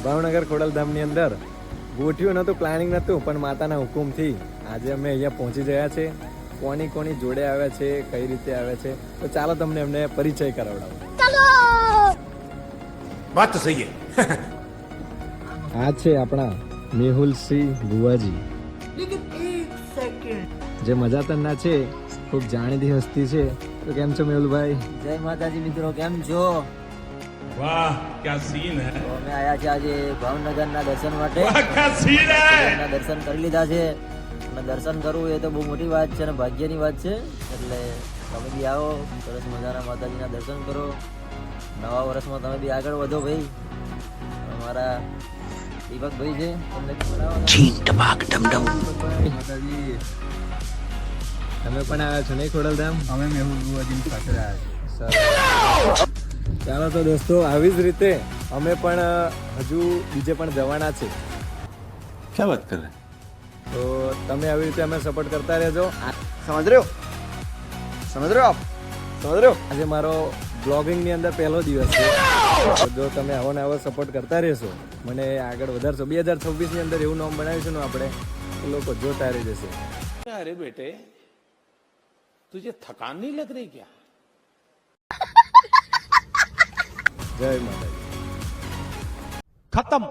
ભાવનગર ખોડલધામની અંદર ગોઠ્યું નતું, પ્લાનિંગ નતું, પણ માતાના હુકુમથી આજે અમે અહીંયા પહોંચી ગયા છે. કોની કોની જોડે આવ્યા છે, કઈ રીતે આવ્યા છે, તો ચાલો તમને એમને પરિચય કરાવડાવો. વાત તો સહી હે. આ છે આપણા મેહુલસિંહ ભુવાજી, જે મજાતરના છે, ખૂબ જાણીતી હસ્તી છે. તો કેમ છો મેહુલભાઈ? જય માતાજી મિત્રો, કેમ છો? વાહ ક્યા સીન હે. તો અમે આયા છે આજે ભાવનગરના દર્શન માટે. વાહ ક્યા સીન હે. એના દર્શન કરી લીધા છે અને દર્શન કરવું એ તો બહુ મોટી વાત છે અને ભાગ્યની વાત છે. એટલે તમે બી આવો, સરસ મજાના માતાજીના દર્શન કરો. નવા વર્ષમાં તમે બી આગળ વધો ભાઈ. અમારા દીપકભાઈ છે, તમને માતાજી, તમે પણ આવ્યા છો નહીં ખોડલધામ? અમે મેહુલ ભુવાજીની સાથે આવ્યા છે. ચાલો તો દોસ્તો, આવી જ રીતે અમે પણ હજુ બીજે પણ જવાના છે. ક્યા વાત કર રહે? તો તમે આવી રીતે અમે સપોર્ટ કરતા રહેજો. સમજ રહ્યો? સમજ રહ્યો આપ? સમજ રહ્યો? આજે મારો બ્લોગિંગની અંદર પહેલો દિવસ છે. તો જો તમે આવો ને આવો સપોર્ટ કરતા રહેશો, મને આગળ વધારશો. 2026ની અંદર એવું નામ બનાવીશું ને આપણે, તો લોકો જોતા રહી જશે. अरे बेटे तुझे थकान नहीं लग रही क्या? જય માતાજી. खत्म.